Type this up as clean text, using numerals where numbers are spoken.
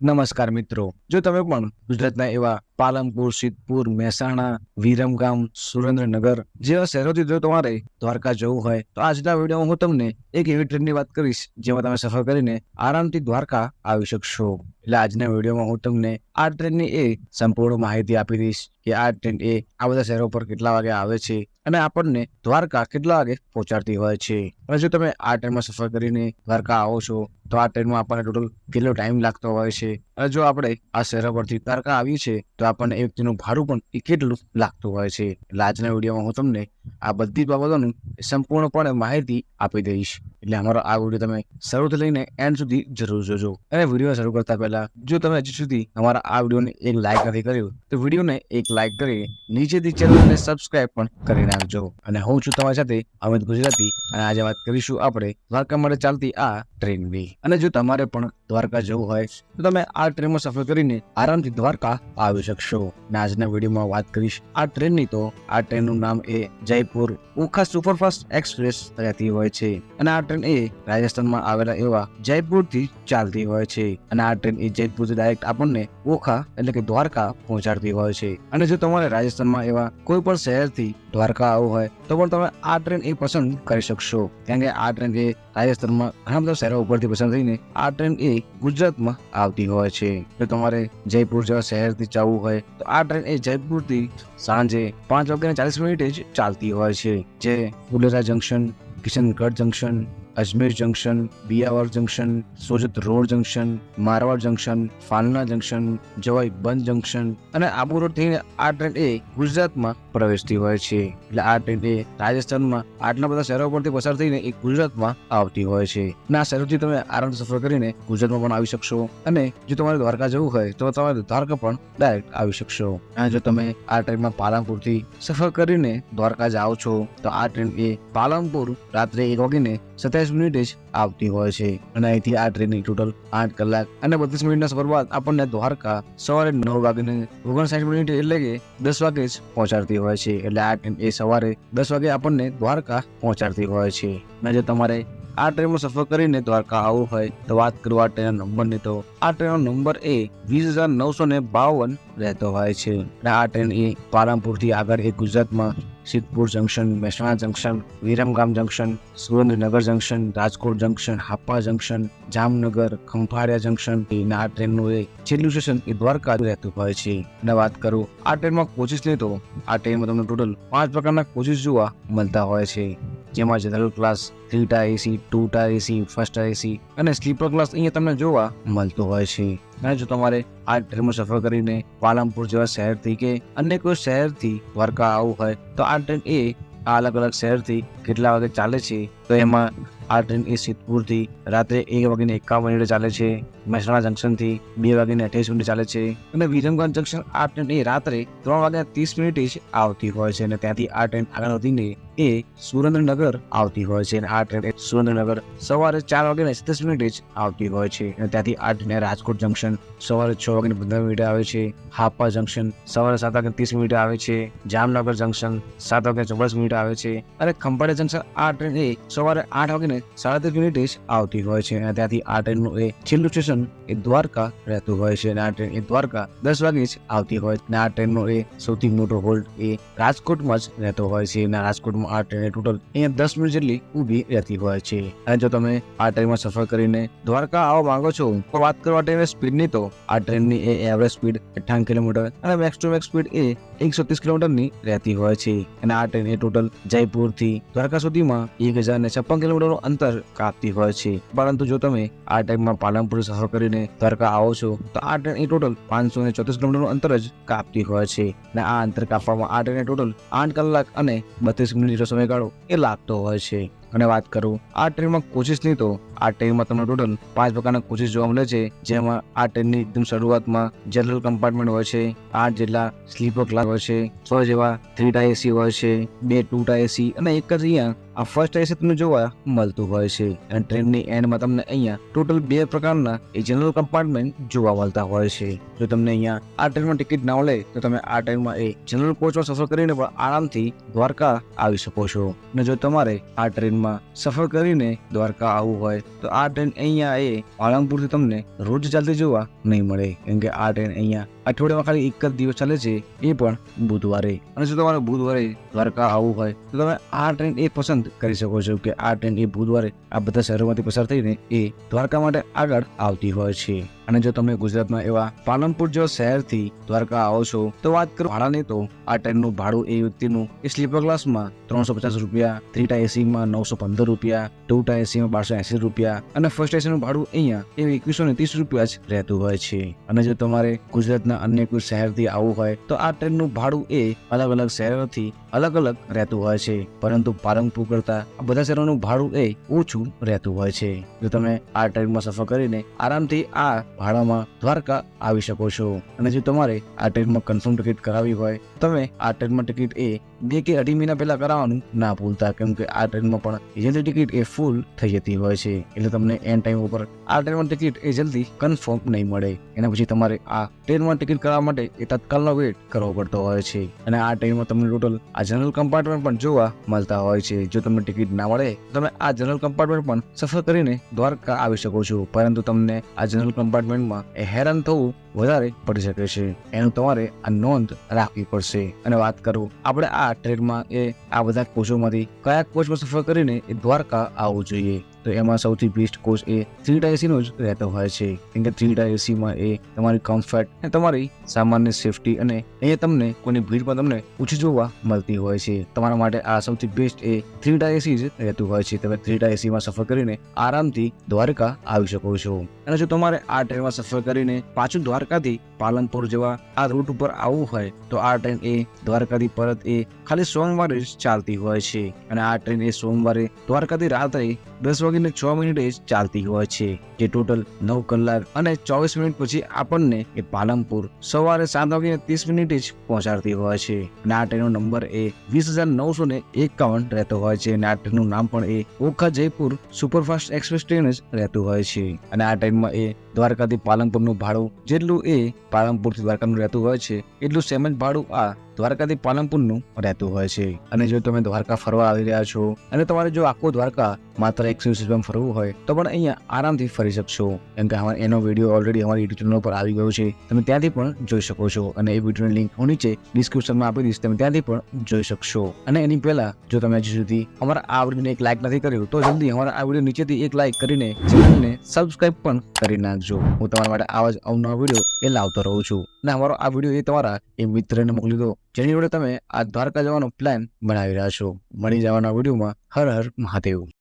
નમસ્કાર મિત્રો, જો તમે પણ ગુજરાતના એવા પાલનપુર, સિદ્ધપુર, મહેસાણા, વિરમગામ, સુરેન્દ્રનગર જેવા શહેરોથી જો તમારે દ્વારકા જવું હોય તો આજના વિડીયોમાં હું તમને એક એવી ટ્રેનની વાત કરીશ જેમાં તમે સફર કરીને આરામથી દ્વારકા આવી શકશો. એટલે આજના વિડીયોમાં હું તમને આ ટ્રેનની એ સંપૂર્ણ માહિતી આપી દઈશ કે આ ટ્રેન એ આ બધા શહેરો પર કેટલા વાગે આવે છે અને આપણને દ્વારકા કેટલા વાગે પહોંચાડતી હોય છે. અને જો તમે આ ટ્રેનમાં સફર કરીને દ્વારકા આવો છો તો આ ટ્રેનમાં આપણને ટોટલ કેટલો ટાઈમ લાગતો હોય છે અને જો આપણે આ શહેરો પરથી દ્વારકા આવીએ છીએ તો આપણને એક દિનનું ભાડું પણ કેટલું લાગતું હોય છે. એટલે આજના વિડીયોમાં હું તમને આ બધી જ બાબતોનું સંપૂર્ણપણે માહિતી આપી દઈશ. એટલે અમારો આ વિડીયો તમે શરૂથી લઈને એન્ડ સુધી જરૂર જોજો. અને વિડીયો શરૂ કરતા પહેલા જો તમે હજી સુધી અમારા આ વિડીયોને એક લાઈક નથી કર્યું તો વિડીયોને એક લાઈક કરી નીચેથી ચેનલને સબસ્ક્રાઇબ પણ કરી નાખજો. અને હું છું તમારી સાથે અમિત ગુજરાતી અને આજે વાત કરીશું આપણે દ્વારકા માટે ચાલતી આ ટ્રેનની. અને જો તમારે પણ દ્વારકા જવું હોય તો તમે આ ટ્રેનમાં સફર કરીને આરામથી દ્વારકા આવી શકશો. અને આજના વિડીયોમાં વાત કરીશ આ ટ્રેનની તો આ ટ્રેનનું નામ એ જયપુર ઓખા સુપરફાસ્ટ એક્સપ્રેસ રહેતી હોય છે. અને આ ટ્રેન એ રાજસ્થાનમાં આવેલા એવા જયપુરથી ચાલતી હોય છે. અને આ ટ્રેન એ જયપુરથી ડાયરેક્ટ આપણને ઓખા એટલે કે દ્વારકા પહોંચાડતી હોય છે. અને જો તમારે રાજસ્થાનમાં એવા કોઈ પણ શહેરથી દ્વારકા આવવું હોય તો પણ તમે આ ટ્રેન એ પસંદ કરી શકશો. કારણ કે આ ટ્રેન એ રાજસ્થાનમાં ઘણા બધા શહેરો ઉપરથી પસંદ થઈને આ ટ્રેન એ ગુજરાતમાં આવતી હોય છે. જો તમારે જયપુર જેવા શહેરથી જવું હોય તો આ ટ્રેન એ જયપુરથી સાંજે 5:40 જ ચાલતી હોય છે. જે Phulera Junction, Kishangarh Junction, Ajmer Junction, Beawar Junction, Sojat Road Junction, Marwar Junction, Falna Junction, Jawai Bandh Junction અને આબુ રોડ થઈને આ ટ્રેન એ ગુજરાતમાં પ્રવેશતી હોય છે. એટલે આ ટ્રેન એ રાજસ્થાનમાં આટલા બધા શહેરો પરથી પસાર થઈને એ ગુજરાતમાં આવતી હોય છે. અને આ શહેરોથી તમે આરામથી સફર કરીને ગુજરાતમાં પણ આવી શકશો. અને જો તમારે દ્વારકા જવું હોય તો તમારે દ્વારકા પણ ડાયરેક્ટ આવી શકશો. અને જો તમે આ ટ્રેનમાં પાલનપુરથી સફર કરીને દ્વારકા જાઓ છો તો આ ટ્રેન એ પાલનપુર રાત્રે 1:27 જ આવતી હોય છે. અને અહીંથી આ ટ્રેનની ટોટલ 8 કલાક અને 32 મિનિટના સફર બાદ આપણને દ્વારકા સવારે 9:59 એટલે કે 10 વાગે જ પહોંચાડતી હોય છે. એટલે આ ટ્રેન એ સવારે 10 વાગે આપણને દ્વારકા પહોંચાડતી હોય છે. અને જો તમારે આ ટ્રેનમાં સફર કરીને દ્વારકા આવવું હોય તો વાત કરું આ ટ્રેનના નંબરની તો આ ટ્રેનનો નંબર એ 20,952 રહેતો હોય છે. અને આ ટ્રેન એ પાલનપુરથી આગળ એ ગુજરાતમાં Siddhpur junction, Mehsana junction, Viramgam junction, Surendranagar junction, Rajkot junction, Hapa junction, Jamnagar, Khambhalia junction અને આ ટ્રેનનું એ છેલ્લું સ્ટેશન એ દ્વારકા રહેતું હોય છે. અને વાત કરું આ ટ્રેનમાં કોચિસની તો આ ટ્રેનમાં તમને ટોટલ 5 પ્રકારના કોચિસ જોવા મળતા હોય છે. જેમાં general class, 3 tier AC, 2 tier AC, first tier AC અને સ્લીપર ક્લાસ અહીંયા તમને જોવા મળતો હોય છે. અને જો તમારે આ ટ્રેનમાં સફર કરીને પાલનપુર જેવા શહેરથી કે અન્ય કોઈ શહેરથી દ્વારકા આવવું હોય તો આ ટ્રેન એ આ અલગ અલગ શહેરથી કેટલા વાગે ચાલે છે તો એમાં આ ટ્રેન એ સિદ્ધપુરથી રાત્રે 1:51 ચાલે છે, મહેસાણા જંકશનથી 2:28 ચાલે છે અને વિરમગામ જંકશન આ ટ્રેન એ રાત્રે 3:30 જ આવતી હોય છે. અને ત્યાંથી આ ટ્રેન આગળ વધીને એ સુરેન્દ્રનગર આવતી હોય છે. અને આ ટ્રેન સુરેન્દ્રનગર સવારે 4:37 જ આવતી હોય છે. અને ત્યાંથી આ ટ્રેન રાજકોટ જંકશન સવારે 6:15 આવે છે, હાપા જંકશન સવારે 7:30 આવે છે, જામનગર જંકશન 7:44 આવે છે અને ખંભાળિયા જંકશન આ ટ્રેન એ સવારે 8:37 જ આવતી હોય છે. અને ત્યાંથી આ ટ્રેનનું એ છેલ્લું સ્ટેશન એ દ્વારકા રહેતું હોય છે. અને આ ટ્રેન એ દ્વારકા 10 વાગે જ આવતી હોય છે. અને આ ટ્રેનનો એ સૌથી મોટો હોલ્ડ એ રાજકોટમાં જ રહેતો હોય છે. અને રાજકોટમાં આ ટ્રેન ટોટલ અહીંયા 10 મિનિટ જેટલી ઊભી રહેતી હોય છે. અને જો તમે આ ટ્રેનમાં સફર કરીને દ્વારકા આવવા માંગો છો તો વાત કરવા ટ્રેનની સ્પીડની તો આ ટ્રેનની એ એવરેજ સ્પીડ 58 કિલોમીટર અને મેક્સ ટુ મેક્સ સ્પીડ એ 130 કિલોમીટરની રહેતી હોય છે. અને આ ટ્રેન એ ટોટલ જયપુરથી દ્વારકા સુધીમાં 1056 કિલોમીટરનું અંતર કાપતી હોય છે. પરંતુ જો તમે આ ટાઈમમાં પાલનપુર સફર કરીને દ્વારકા આવો છો તો આ ટ્રેન એ ટોટલ 534 કિલોમીટરનું અંતર જ કાપતી હોય છે. અને આ અંતર કાપવામાં આ ટ્રેને ટોટલ 8 કલાક અને 32 મિનિટ જેટલો સમયગાળો એ લાગતો હોય છે. અને વાત કરું આ ટ્રેનમાં કોચિસની તો આ ટ્રેનમાં તમને ટોટલ 5 પ્રકારના કોચિસ જોવા મળે છે. જેમાં આ ટ્રેનની એકદમ શરૂઆતમાં જનરલ કમ્પાર્ટમેન્ટ હોય છે, 8 જેટલા સ્લીપર ક્લાસ હોય છે, 6 જેવા 3 ટાયર એસી હોય છે, 2 2 ટાયર એસી અને એક જ અહીંયા આ ફર્સ્ટ એસી તમને જોવા મળતું હોય છે. અને ટ્રેનની એન્ડમાં તમને અહીંયા ટોટલ 2 પ્રકારના એ જનરલ કમ્પાર્ટમેન્ટ જોવા મળતા હોય છે. જો તમને અહીંયા આ ટ્રેનમાં ટિકિટ ના મળે તો તમે આ ટ્રેનમાં એ જનરલ કોચમાં સફર કરીને પણ આરામથી દ્વારકા આવી શકો છો. અને જો તમારે આ ટ્રેનમાં સફર કરીને દ્વારકા આવવું હોય તો આ ટ્રેન અહીંયા એ પાલનપુરથી તમને રોજ ચાલતી જોવા નહીં મળે, કેમ કે આ ટ્રેન અહીંયા અઠવાડિયામાં ખાલી એક જ દિવસ ચાલે છે, એ પણ બુધવારે. અને જો તમારે બુધવારે દ્વારકા આવવું હોય તો તમે આ ટ્રેન એ પસંદ કરી શકો છો કે આ ટ્રેન એ બુધવારે આ બધા શહેરોમાંથી પસાર થઈને એ દ્વારકા માટે આગળ આવતી હોય છે. અને જો તમે ગુજરાતમાં એવા પાલનપુર જેવા શહેરથી દ્વારકા આવો છો તો વાત કરો ભાડાની, તો આ ટ્રેનનું ભાડું એ વ્યક્તિનું એ સ્લીપર ક્લાસમાં 350 રૂપિયા, 3 ટાયર એસીમાં 915 રૂપિયા, 2 ટાયર એસીમાં 1280 રૂપિયા અને ફર્સ્ટ એસીનું ભાડું અહીંયા એ 2130 રૂપિયા જ રહેતું હોય છે. અને જો તમારે ગુજરાતના અન્ય કોઈ શહેરથી આવવું હોય તો આ ટ્રેનનું ભાડું એ અલગ અલગ શહેરોથી અલગ અલગ રહેતું હોય છે, પરંતુ પાલનપુર કરતા આ બધા શહેરોનું ભાડું એ ઓછું રહેતું હોય છે. જો તમે આ ટ્રેનમાં સફર કરીને આરામથી આ ભાડામાં દ્વારકા આવી શકો છો. અને જો તમારે આ ટ્રેનમાં કન્ફર્મ ટિકિટ કરાવવી હોય તમે આ ટ્રેનમાં ટિકિટ એ 2 કે 2.5 મહિના પહેલા કરાવવાનું ના ભૂલતા, કેમ કે આ ટ્રેનમાં પણ જલ્દી ટિકિટ એ ફૂલ થઈ જતી હોય છે. એટલે તમને એન્ડ ટાઈમ ઉપર આ ટ્રેનમાં ટિકિટ એ જલ્દી કન્ફર્મ નહીં મળે. એના પછી તમારે આ ટ્રેનમાં ટિકિટ કરાવવા માટે એ તત્કાલનો વેટ કરવો પડતો હોય છે. અને આ ટ્રેનમાં તમને ટોટલ આ જનરલ કમ્પાર્ટમેન્ટ પણ જોવા મળતા હોય છે. જો તમને ટિકિટ ના મળે તમે આ જનરલ કમ્પાર્ટમેન્ટ પણ સફર કરીને દ્વારકા આવી શકો છો, પરંતુ તમને આ જનરલ કમ્પાર્ટમેન્ટમાં એ હેરાન થવું વધારે પડી શકે છે. એનું તમારે આ નોંધ રાખવી પડશે. અને વાત કરું આપણે આ ટ્રેનમાં એ આ બધા કોચોમાંથી કયા કોચમાં સફર કરીને એ દ્વારકા આવવું જોઈએ, તો એમાં સૌથી બેસ્ટ કોચ એ 3 ટાયર એસી નો જ રહેતો હોય છે, કેમ કે 3 ટાયર એસીમાં એ તમારી કમ્ફર્ટ અને તમારી સામાન્ય સેફટી અને અહીંયા તમને કોઈની ભીડમાં તમને ઓછી જોવા મળતી હોય છે. તમારા માટે આ સૌથી બેસ્ટ એ 3 ટાયર એસી જ રહેતું હોય છે. તમે 3 ટાયર એસીમાં સફર કરીને આરામથી દ્વારકા આવી શકો છો. અને જો તમારે આ ટ્રેનમાં સફર કરીને પાછું દ્વારકાથી પાલનપુર જેવા આ રૂટ ઉપર આવવું હોય તો આ ટ્રેન એ દ્વારકાથી પરત એ ખાલી સોમવારે જ ચાલતી હોય છે. અને આ ટ્રેન એ સોમવારે દ્વારકાથી રાત્રે 10:06 જ ચાલતી હોય છે, જે ટોટલ 9 કલાક અને 24 મિનિટ પછી આપણને એ પાલનપુર સવારે 7:30 જ પહોંચાડતી હોય છે. અને આ ટ્રેનનો નંબર એ 20,951 રહેતો હોય છે. અને આ ટ્રેનનું નામ પણ એ Okha Jaipur Superfast Express train જ રહેતું હોય છે. અને આ ટ્રેનમાં એ દ્વારકાથી પાલનપુરનું ભાડું જેટલું એ પાલનપુરથી દ્વારકાનું રહેતું હોય છે એટલું સેમ જ ભાડું આ દ્વારકાથી પાલનપુરનું રહેતું હોય છે. અને જો તમે દ્વારકા ફરવા આવી રહ્યા છો અને તમારે જો આખો દ્વારકા માત્ર 120 ફરવું હોય તો પણ અહીંયા આરામથી ફરી શકશો, કેમ કે એનો વિડીયો ઓલરેડી અમારી યુટ્યુબ ચેનલ પર આવી ગયો છે, તમે ત્યાંથી પણ જોઈ શકો છો. અને એ વિડીયોની લિંક હું નીચે ડિસ્ક્રિપ્શનમાં આપી દઈશ, તમે ત્યાંથી પણ જોઈ શકશો. અને એની પહેલા જો તમે હજી સુધી અમારા આ વિડીયોને એક લાઈક નથી કર્યું તો જલ્દી અમારા આ વિડીયો નીચેથી એક લાઈક કરીને ચેનલને સબસ્ક્રાઇબ પણ કરી નાખજો. હું તમારા માટે આવા જ અવનવા વિડીયો એ લાવતો રહું છું. અને અમારો આ વિડીયો એ તમારા એ મિત્રને મોકલી દો જેની જોડે તમે આ દ્વારકા જવાનો પ્લાન બનાવી રહ્યા છો. મળી જવાના વિડીયોમાં. હર હર મહાદેવ.